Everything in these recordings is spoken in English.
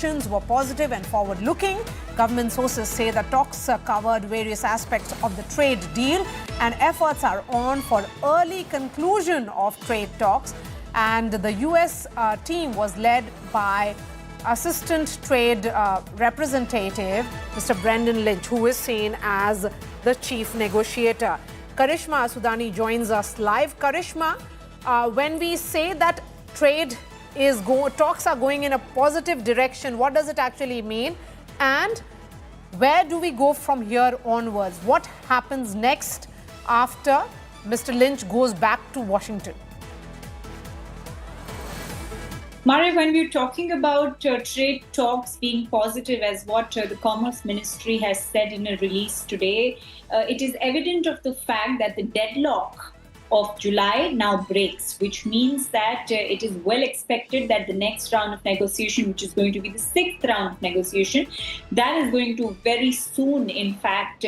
were positive and forward-looking. Government sources say that talks covered various aspects of the trade deal and efforts are on for early conclusion of trade talks. And the US team was led by Assistant Trade Representative Mr. Brendan Lynch, who is seen as the chief negotiator. Karishma Sudani joins us live. Karishma, when we say that talks are going in a positive direction, what does it actually mean? And where do we go from here onwards? What happens next after Mr. Lynch goes back to Washington? Marya, when we're talking about trade talks being positive, as what the Commerce Ministry has said in a release today, it is evident of the fact that the deadlock of July now breaks, which means that it is well expected that the next round of negotiation, which is going to be the 6th round of negotiation, that is going to very soon, in fact,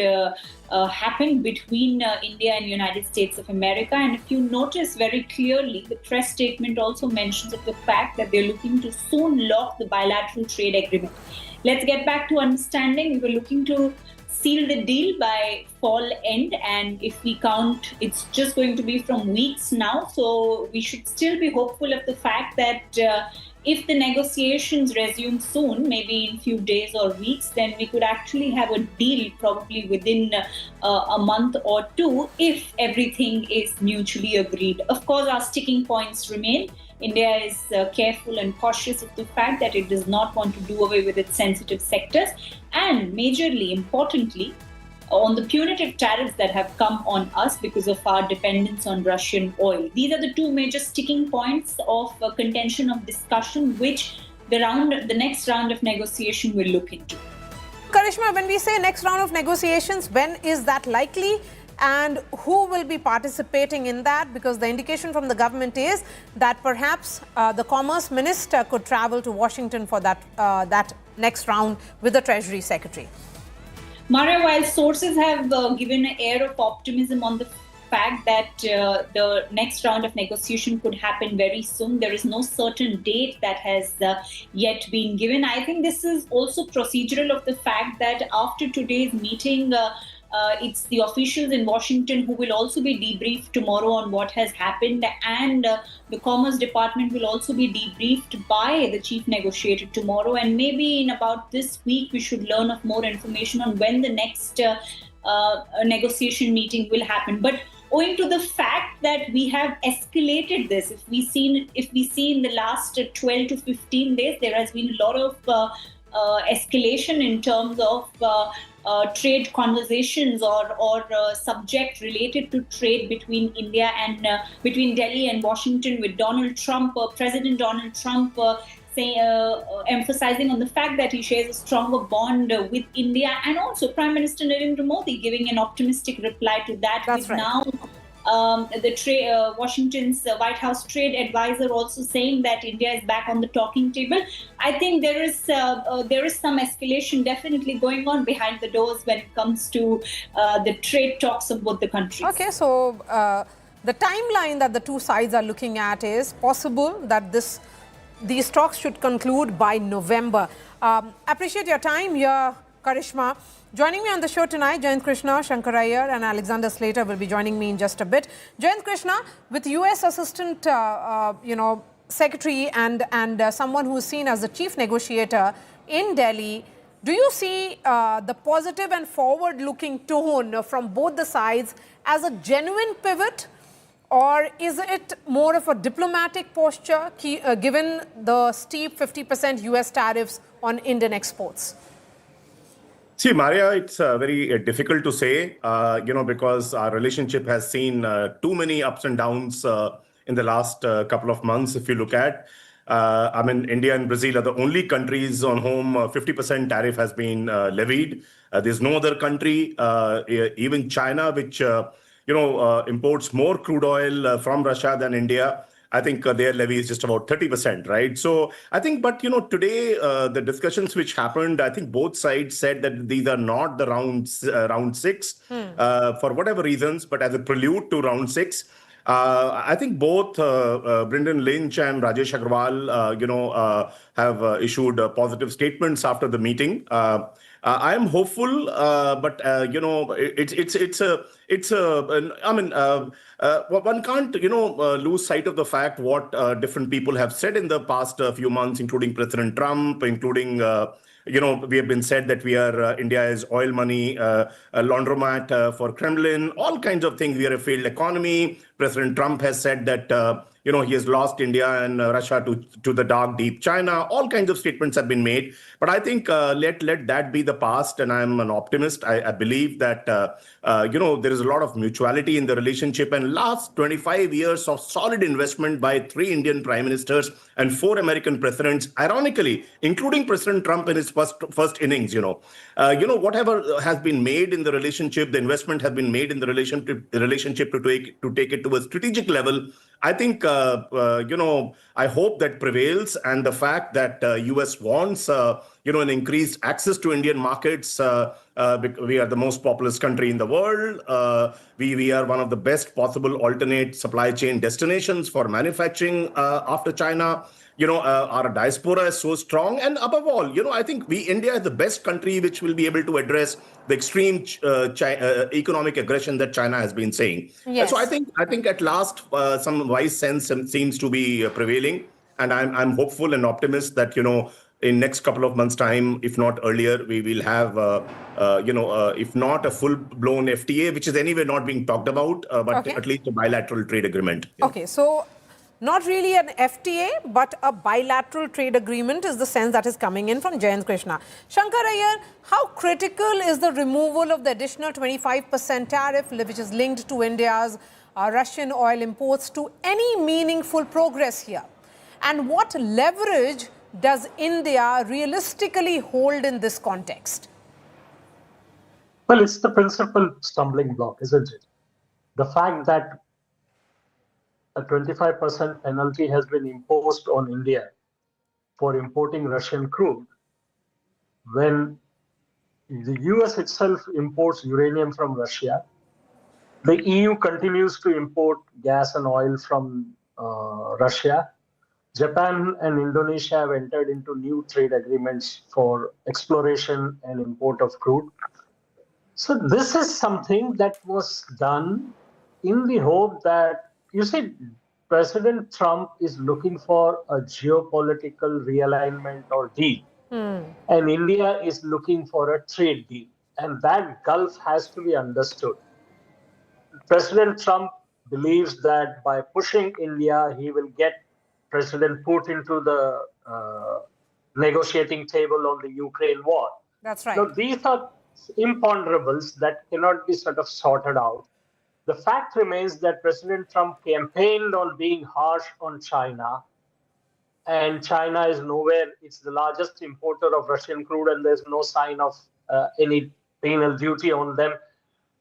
happen between India and United States of America. And if you notice very clearly, the press statement also mentions of the fact that they're looking to soon lock the bilateral trade agreement. Let's get back to understanding. We were looking to seal the deal by fall end, and if we count, it's just going to be from weeks now. So we should still be hopeful of the fact that if the negotiations resume soon, maybe in few days or weeks, then we could actually have a deal probably within a month or two if everything is mutually agreed. Of course, our sticking points remain. India is careful and cautious of the fact that it does not want to do away with its sensitive sectors, and majorly, importantly, on the punitive tariffs that have come on us because of our dependence on Russian oil. These are the two major sticking points of contention of discussion, which the next round of negotiation will look into. Karishma, when we say next round of negotiations, when is that likely? And who will be participating in that? Because the indication from the government is that perhaps the Commerce Minister could travel to Washington for that next round with the Treasury Secretary. Marya, while sources have given an air of optimism on the fact that the next round of negotiation could happen very soon, there is no certain date that has yet been given. I think this is also procedural of the fact that after today's meeting, it's the officials in Washington who will also be debriefed tomorrow on what has happened, and the Commerce Department will also be debriefed by the chief negotiator tomorrow. And maybe in about this week, we should learn of more information on when the next negotiation meeting will happen. But owing to the fact that we have escalated this, if we see in the last 12 to 15 days, there has been a lot of escalation in terms of trade conversations or subject related to trade between India and between Delhi and Washington, with Donald Trump, President Donald Trump emphasizing on the fact that he shares a stronger bond with India, and also Prime Minister Narendra Modi giving an optimistic reply to that. That's right. Now, Washington's White House trade advisor also saying that India is back on the talking table. I think there is some escalation definitely going on behind the doors when it comes to the trade talks of both the countries. Okay, so the timeline that the two sides are looking at is possible that these talks should conclude by November. Appreciate your time here, Karishma. Joining me on the show tonight, Jayant Krishna, Shankar Iyer and Alexander Slater will be joining me in just a bit. Jayant Krishna, with US Assistant Secretary and someone who is seen as the chief negotiator in Delhi, do you see the positive and forward-looking tone from both the sides as a genuine pivot, or is it more of a diplomatic posture given the steep 50% US tariffs on Indian exports? See, Marya, it's very difficult to say, because our relationship has seen too many ups and downs in the last couple of months. If you look at, India and Brazil are the only countries on whom 50% tariff has been levied. There's no other country, even China, which imports more crude oil from Russia than India. I think their levy is just about 30%, right? So I think, but today the discussions which happened, I think both sides said that these are not the round six for whatever reasons, but as a prelude to round six. I think both Brendan Lynch and Rajesh Agrawal, have issued positive statements after the meeting. I am hopeful, but one can't lose sight of the fact what different people have said in the past few months, including President Trump, including. We have been said that we are India is oil money a laundromat for Kremlin, all kinds of things. We are a failed economy. President Trump has said that he has lost India and Russia to the dark, deep China. All kinds of statements have been made. But I think let that be the past. And I'm an optimist. I believe that there is a lot of mutuality in the relationship. And last 25 years of solid investment by 3 Indian prime ministers and 4 American presidents, ironically, including President Trump in his first innings. Whatever has been made in the relationship, the investment has been made in the relationship to take it to a strategic level. I think, I hope that prevails. And the fact that US wants, an increased access to Indian markets. We are the most populous country in the world. We are one of the best possible alternate supply chain destinations for manufacturing after China. Our diaspora is so strong. And above all, I think India is the best country which will be able to address the extreme economic aggression that China has been saying. Yes. So I think at last some wise sense seems to be prevailing. And I'm hopeful and optimist that, in next couple of months' time, if not earlier, we will have, if not a full-blown FTA, which is anyway not being talked about, but at least a bilateral trade agreement. Okay, so not really an FTA, but a bilateral trade agreement is the sense that is coming in from Jayant Krishna. Shankar Iyer, how critical is the removal of the additional 25% tariff, which is linked to India's Russian oil imports, to any meaningful progress here? And what leverage does India realistically hold in this context? Well, it's the principal stumbling block, isn't it? The fact that a 25% penalty has been imposed on India for importing Russian crude, when the US itself imports uranium from Russia, the EU continues to import gas and oil from Russia. Japan and Indonesia have entered into new trade agreements for exploration and import of crude. So this is something that was done in the hope that, President Trump is looking for a geopolitical realignment or deal. And India is looking for a trade deal. And that gulf has to be understood. President Trump believes that by pushing India, he will get President Putin to the negotiating table on the Ukraine war. That's right. Now, these are imponderables that cannot be sort of sorted out. The fact remains that President Trump campaigned on being harsh on China, and China is nowhere. It's the largest importer of Russian crude, and there's no sign of any penal duty on them.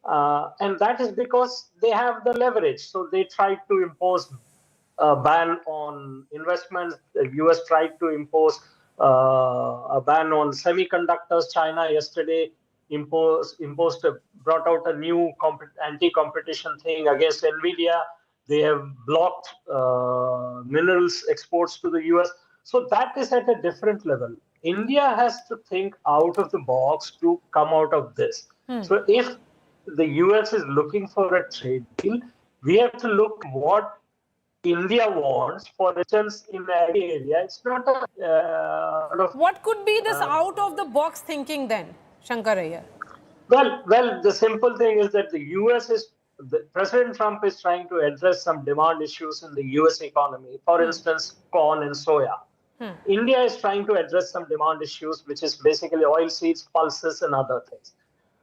And that is because they have the leverage. So they tried to impose a ban on investments. The US tried to impose a ban on semiconductors. China yesterday brought out a new anti-competition thing against NVIDIA. They have blocked minerals exports to the US. So that is at a different level. India has to think out of the box to come out of this. So if the US is looking for a trade deal, we have to look what India wants. For instance, in the agri area, it's not a... What could be this out-of-the-box thinking then, Shankar Iyer? Well, the simple thing is that President Trump is trying to address some demand issues in the US economy. For instance, corn and soya. India is trying to address some demand issues, which is basically oilseeds, pulses, and other things.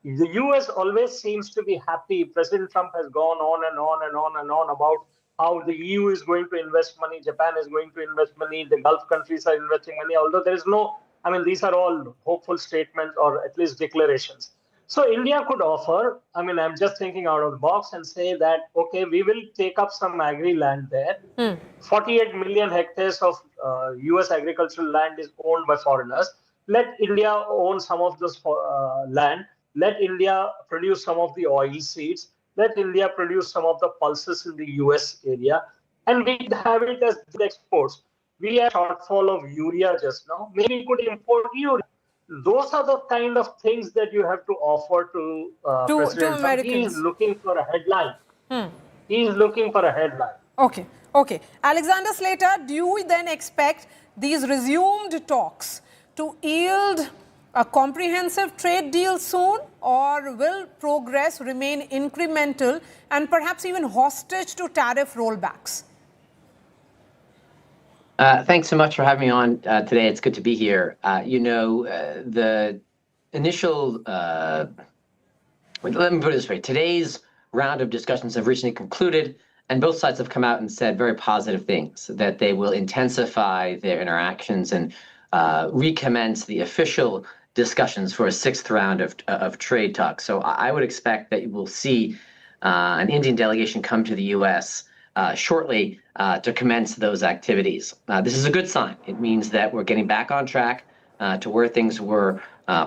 The US always seems to be happy. President Trump has gone on and on and on and on about how the EU is going to invest money, Japan is going to invest money, the Gulf countries are investing money, although there is no, these are all hopeful statements or at least declarations. So India could offer, I'm just thinking out of the box and say that, okay, we will take up some agri land there. 48 million hectares of US agricultural land is owned by foreigners. Let India own some of this land. Let India produce some of the oil seeds. let India produce some of the pulses in the US area, and we have it as exports. We have shortfall of urea just now. Maybe we could import urea. Those are the kind of things that you have to offer to President Trump. He is Americans. looking for a headline. He is looking for a headline. Okay, okay. Alexander Slater, do you then expect these resumed talks to yield a comprehensive trade deal soon, or will progress remain incremental and perhaps even hostage to tariff rollbacks? Thanks so much for having me on today. It's good to be here. The initial, let me put it this way. Today's round of discussions have recently concluded, and both sides have come out and said very positive things, that they will intensify their interactions and recommence the official discussions for a sixth round of trade talks. So I would expect that you will see an Indian delegation come to the U.S. Shortly to commence those activities. This is a good sign. It means that we're getting back on track to where things were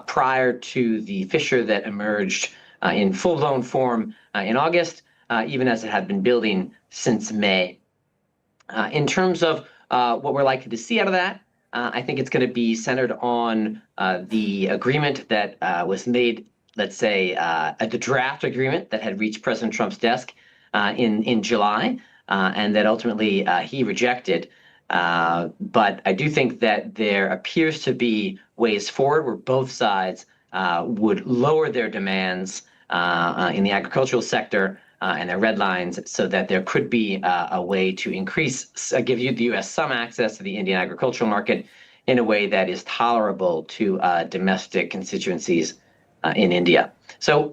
prior to the fissure that emerged in full-blown form in August, even as it had been building since May. In terms of what we're likely to see out of that, I think it's going to be centered on the agreement that was made, let's say, the draft agreement that had reached President Trump's desk in July, and that ultimately he rejected. But I do think that there appears to be ways forward where both sides would lower their demands in the agricultural sector and their red lines, so that there could be a way to give the U.S. some access to the Indian agricultural market in a way that is tolerable to domestic constituencies in India. So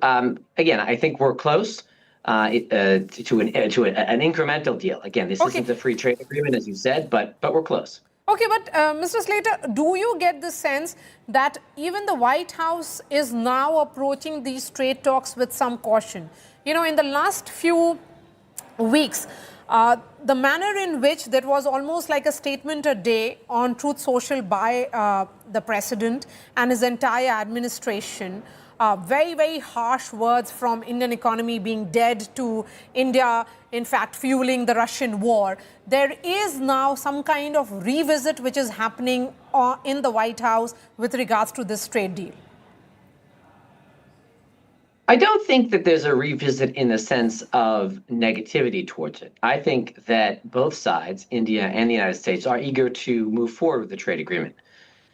again, I think we're close to an incremental deal. Again, this isn't a free trade agreement, as you said, but we're close. Okay, but Mr. Slater, do you get the sense that even the White House is now approaching these trade talks with some caution? You know, in the last few weeks, the manner in which there was almost like a statement a day on Truth Social by the president and his entire administration, very, very harsh words from Indian economy being dead to India, in fact, fueling the Russian war. There is now some kind of revisit which is happening in the White House with regards to this trade deal. I don't think that there's a revisit in the sense of negativity towards it. I think that both sides, India and the United States, are eager to move forward with the trade agreement.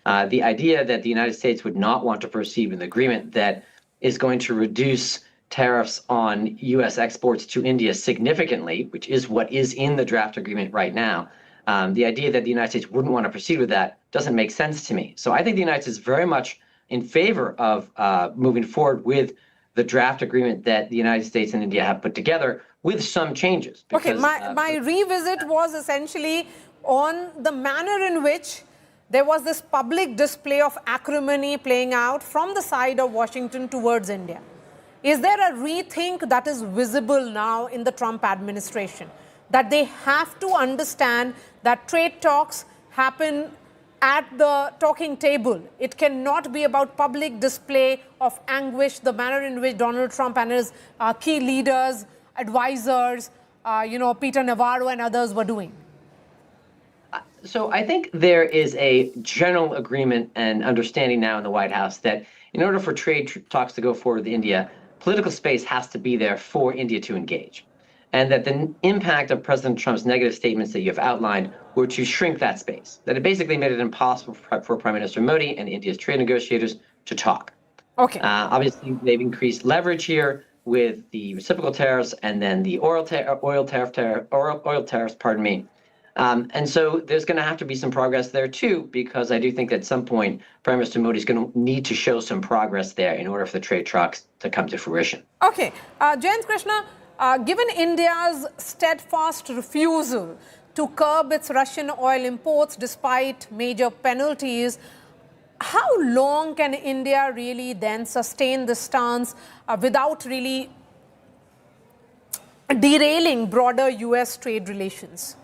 The idea that the United States would not want to proceed with an agreement that is going to reduce tariffs on U.S. exports to India significantly, which is what is in the draft agreement right now, the idea that the United States wouldn't want to proceed with that doesn't make sense to me. So I think the United States is very much in favor of moving forward with the draft agreement that the United States and India have put together, with some changes. Okay, my revisit was essentially on the manner in which there was this public display of acrimony playing out from the side of Washington towards India. Is there a rethink that is visible now in the Trump administration, that they have to understand that trade talks happen at the talking table? It cannot be about public display of anguish, the manner in which Donald Trump and his key leaders, advisors, Peter Navarro and others were doing. So I think there is a general agreement and understanding now in the White House that in order for trade talks to go forward with India, political space has to be there for India to engage. And that the impact of President Trump's negative statements that you have outlined were to shrink that space, that it basically made it impossible for Prime Minister Modi and India's trade negotiators to talk. Okay. Obviously, they've increased leverage here with the reciprocal tariffs and then the oil tariffs, pardon me. And so there's going to have to be some progress there too, because I do think at some point Prime Minister Modi is going to need to show some progress there in order for the trade talks to come to fruition. Okay. Jayant Krishna, given India's steadfast refusal to curb its Russian oil imports despite major penalties, how long can India really then sustain this stance without really derailing broader US trade relations?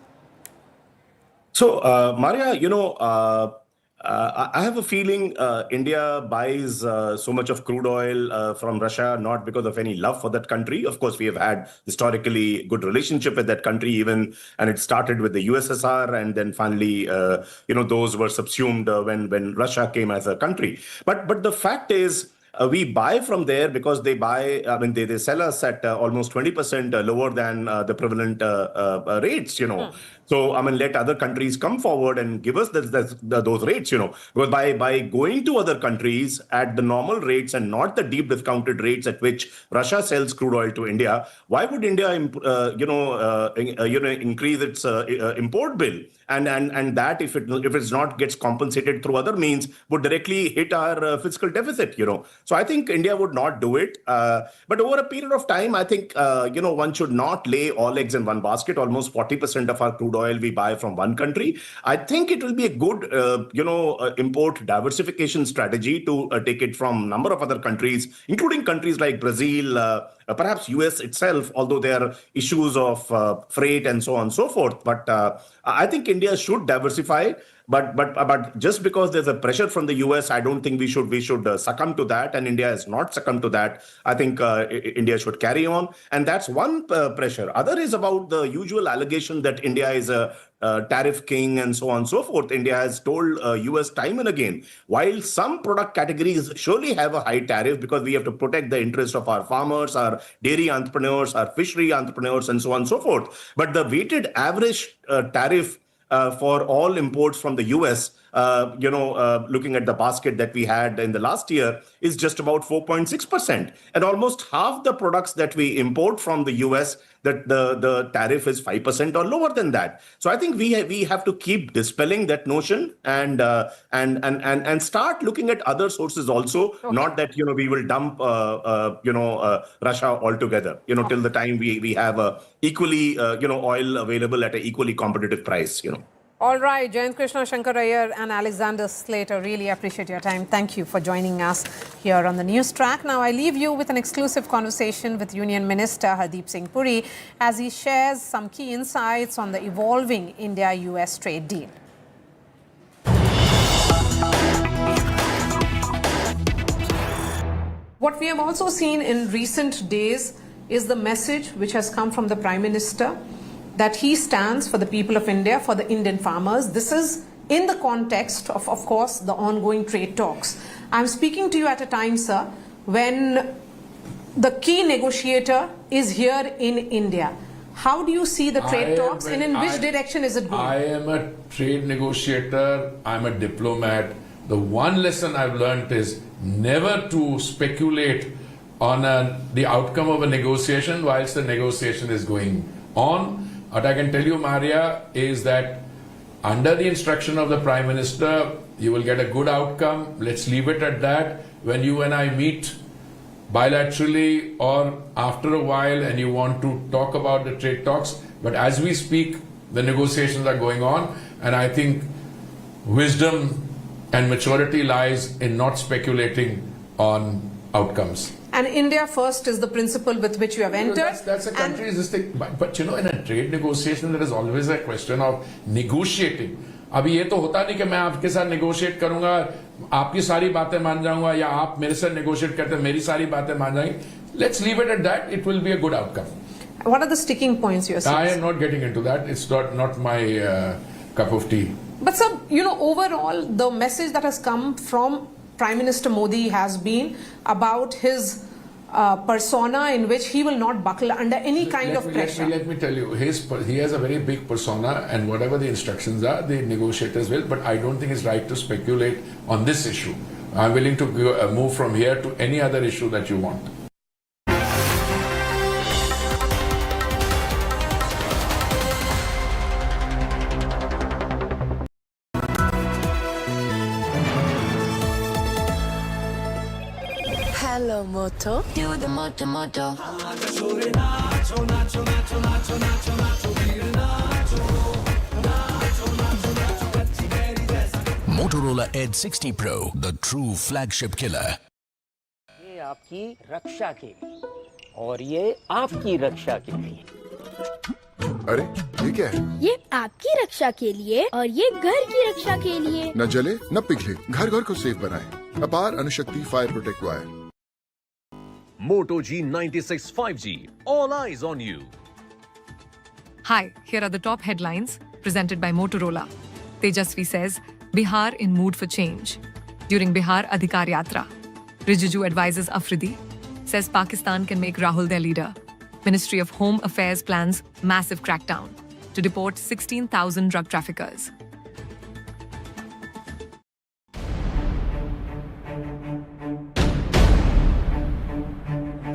So, Marya, I have a feeling India buys so much of crude oil from Russia, not because of any love for that country. Of course, we have had historically good relationship with that country, and it started with the USSR, and then finally, those were subsumed when Russia came as a country. But the fact is, we buy from there because they buy, they sell us at almost 20% lower than the prevalent rates, So, let other countries come forward and give us those rates, Because by going to other countries at the normal rates and not the deep discounted rates at which Russia sells crude oil to India, why would India, increase its import bill? And that, if it's not gets compensated through other means, would directly hit our fiscal deficit, So I think India would not do it. But over a period of time, I think, one should not lay all eggs in one basket. Almost 40% of our crude oil we buy from one country. I think it will be a good, import diversification strategy to take it from a number of other countries, including countries like Brazil, perhaps US itself, although there are issues of freight and so on and so forth. But I think India should diversify. But just because there's a pressure from the US, I don't think we should succumb to that. And India has not succumbed to that. I think India should carry on. And that's one pressure. Other is about the usual allegation that India is a tariff king and so on and so forth. India has told US time and again, while some product categories surely have a high tariff because we have to protect the interests of our farmers, our dairy entrepreneurs, our fishery entrepreneurs, and so on and so forth. But the weighted average tariff for all imports from the US, looking at the basket that we had in the last year, is just about 4.6%. And almost half the products that we import from the US, that the tariff is 5% or lower than that. So I think we have to keep dispelling that notion and start looking at other sources also. Okay. Not that we will dump Russia altogether. Till the time we have equally oil available at an equally competitive price. All right, Jayant Krishna, Shankar Iyer and Alexander Slater, really appreciate your time. Thank you for joining us here on the NewsTrack. Now, I leave you with an exclusive conversation with Union Minister Hardeep Singh Puri as he shares some key insights on the evolving India-US trade deal. What we have also seen in recent days is the message which has come from the Prime Minister that he stands for the people of India, for the Indian farmers. This is in the context of course, the ongoing trade talks. I'm speaking to you at a time, sir, when the key negotiator is here in India. How do you see the trade talks and in which direction is it going? I am a trade negotiator, I'm a diplomat. The one lesson I've learned is never to speculate on the outcome of a negotiation whilst the negotiation is going on. What I can tell you, Marya, is that under the instruction of the Prime Minister, you will get a good outcome. Let's leave it at that. When you and I meet bilaterally or after a while and you want to talk about the trade talks, but as we speak, the negotiations are going on, and I think wisdom and maturity lies in not speculating on outcomes. And India first is the principle with which you have entered. That's a country's thing. But in a trade negotiation, there is always a question of negotiating. अभी ये तो होता नहीं कि मैं आपके साथ negotiate करूंगा, आपकी सारी बातें मान जाऊंगा, या आप मेरे साथ negotiate करते हैं, मेरी सारी बातें मान जाएंगी. Let's leave it at that. It will be a good outcome. What are the sticking points you're saying? I am not getting into that. It's not my cup of tea. But sir, overall, the message that has come from Prime Minister Modi has been about his persona in which he will not buckle under any kind of pressure. Let me tell you, he has a very big persona, and whatever the instructions are, the negotiators will, but I don't think it's right to speculate on this issue. I'm willing to move from here to any other issue that you want. Hello, Moto. Do the Moto Moto. Motorola Edge 60 Pro, the true flagship killer. ये आपकी रक्षा के लिए और ये आपकी रक्षा के लिए अरे ये क्या है? ये आपकी रक्षा के लिए और ये घर की रक्षा के लिए। न जले न पिघले, घर घर को सेफ बनाएं। अपार Anushakti fire protect wire. Moto G96 5G. All eyes on you. Hi, here are the top headlines presented by Motorola. Tejasvi says, Bihar in mood for change. During Bihar Adhikar Yatra, Rijiju advises Afridi, says Pakistan can make Rahul their leader. Ministry of Home Affairs plans massive crackdown to deport 16,000 drug traffickers.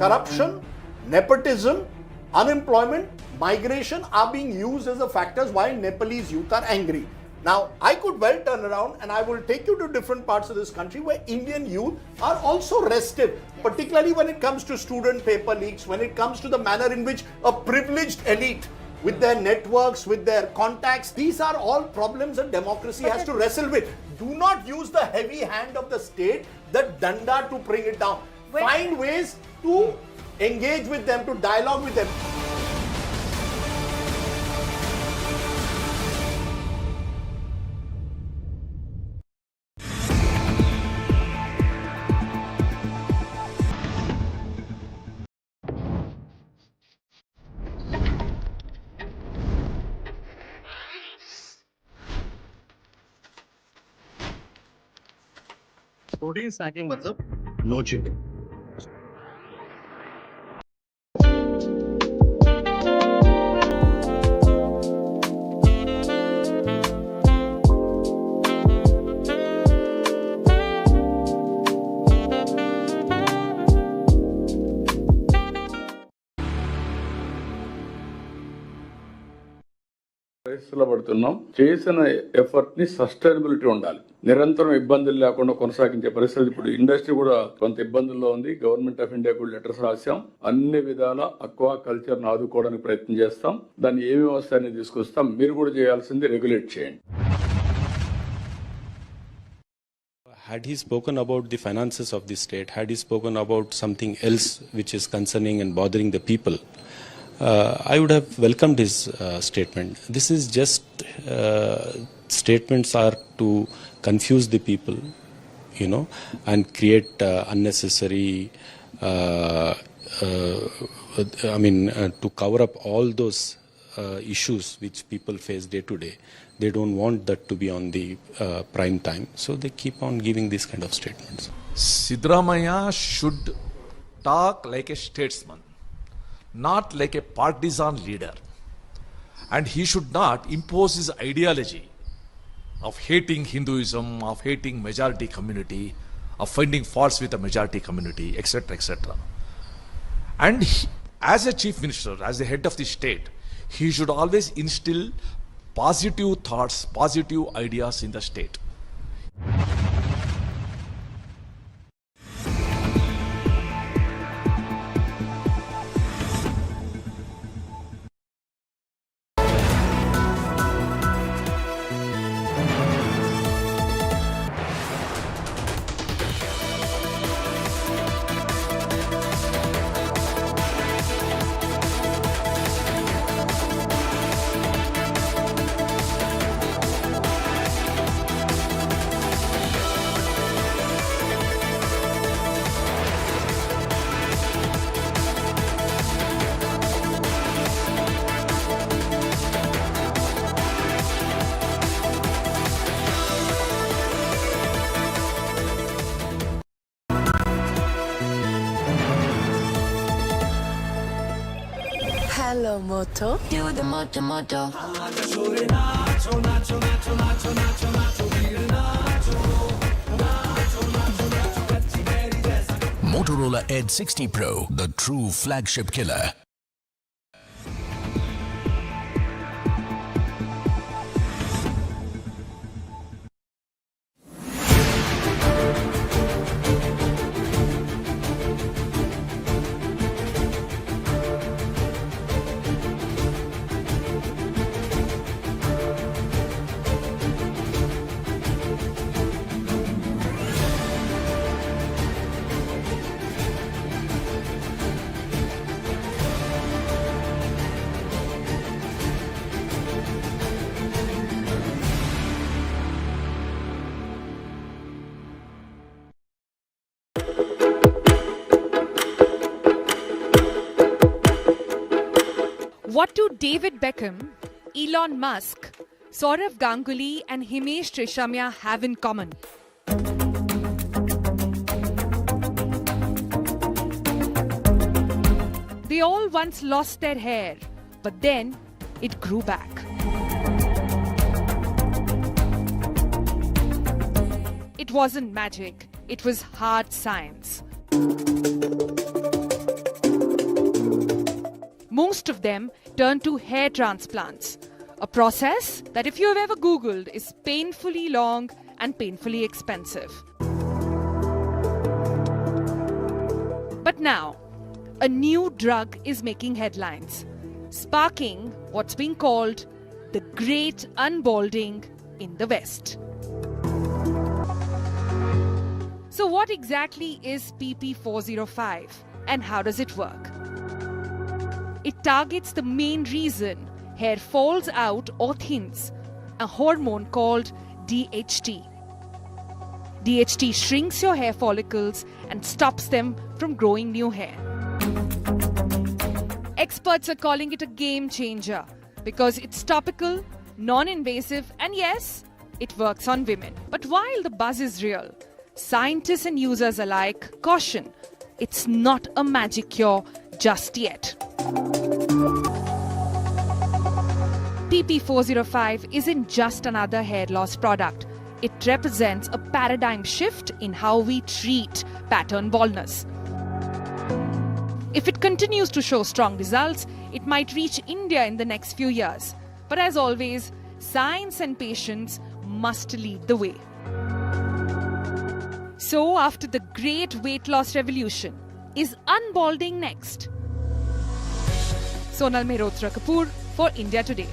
Corruption, nepotism, unemployment, migration are being used as the factors why Nepalese youth are angry. Now, I could well turn around and I will take you to different parts of this country where Indian youth are also restive, particularly when it comes to student paper leaks, when it comes to the manner in which a privileged elite with their networks, with their contacts, these are all problems that democracy has to wrestle with. Do not use the heavy hand of the state, the danda, to bring it down. Find ways to engage with them, to dialogue with them. Protein snacking मतलब no chicken. పడుతున్నాం చేసిన effort ని sustainability ఉండాలి. నిరంతరం ఇబ్బందులు లేకుండా కొనసాగించే పరిస్థితి. ఇప్పుడు ఇండస్ట్రీ కూడా కొంత ఇబ్బందుల్లో ఉంది. గవర్నమెంట్ ఆఫ్ ఇండియా కూడా లెటర్స్ రాశాం. అన్ని విధాల అక్వా కల్చర్ ని ఆదుకోవడానికి ప్రయత్నం చేస్తాం. దాన్ని ఏమి వ్యవస్థ అనేది తీసుకొస్తాం. మీరు కూడా చేయాల్సింది రెగ్యులేట్ చేయండి. Had he spoken about the finances of the state, had he spoken about something else which is concerning and bothering the people, I would have welcomed his statement. This is just statements are to confuse the people, you know, and create unnecessary, to cover up all those issues which people face day to day. They don't want that to be on the prime time, so they keep on giving these kind of statements. Siddaramaiah should talk like a statesman, not like a partisan leader, and he should not impose his ideology of hating Hinduism, of hating majority community, of finding faults with the majority community, etc., etc. And he, as a chief minister, as the head of the state, he should always instill positive thoughts, positive ideas in the state. Hello, Moto. Do the moto. Motorola Edge 60 Pro, the true flagship killer. What do David Beckham, Elon Musk, Saurav Ganguly and Himesh Reshamya have in common? They all once lost their hair, but then it grew back. It wasn't magic, it was hard science. Most of them turned to hair transplants, a process that, if you have ever Googled, is painfully long and painfully expensive. But now, a new drug is making headlines, sparking what's being called the Great Unbalding in the West. So what exactly is PP405 and how does it work? It targets the main reason hair falls out or thins, a hormone called DHT. DHT shrinks your hair follicles and stops them from growing new hair. Experts are calling it a game changer because it's topical, non-invasive, and yes, it works on women. But while the buzz is real, scientists and users alike caution, it's not a magic cure just yet. PP405 isn't just another hair loss product. It represents a paradigm shift in how we treat pattern baldness. If it continues to show strong results, it might reach India in the next few years. But as always, science and patience must lead the way. So, after the great weight loss revolution, is unbalding next? Sonal Mehrotra Kapoor for India Today.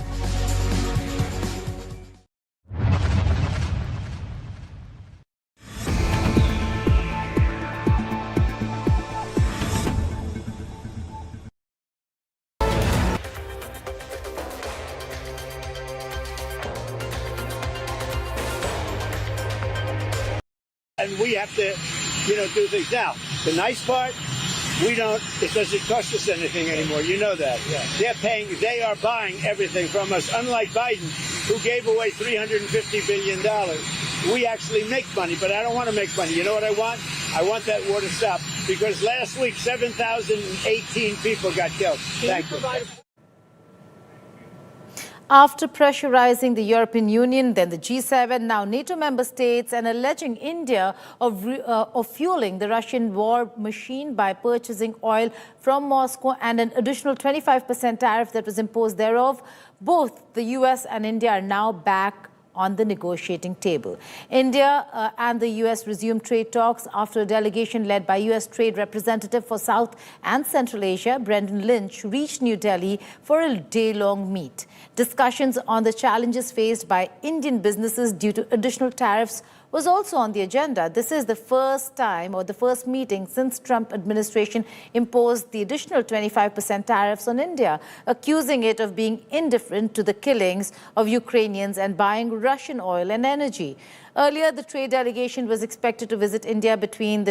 And we have to, do things. Now, the nice part, it doesn't cost us anything anymore. You know that. Yeah. They are buying everything from us, unlike Biden, who gave away $350 billion. We actually make money, but I don't want to make money. You know what I want? I want that war to stop, because last week, 7,018 people got killed. Thank you. After pressurizing the European Union, then the G7, now NATO member states, and alleging India of fueling the Russian war machine by purchasing oil from Moscow and an additional 25% tariff that was imposed thereof, both the US and India are now back on the negotiating table. India and the US resumed trade talks after a delegation led by US Trade Representative for South and Central Asia, Brendan Lynch, reached New Delhi for a day-long meet. Discussions on the challenges faced by Indian businesses due to additional tariffs was also on the agenda. This is the first time or the first meeting since Trump administration imposed the additional 25% tariffs on India, accusing it of being indifferent to the killings of Ukrainians and buying Russian oil and energy. Earlier, the trade delegation was expected to visit India between the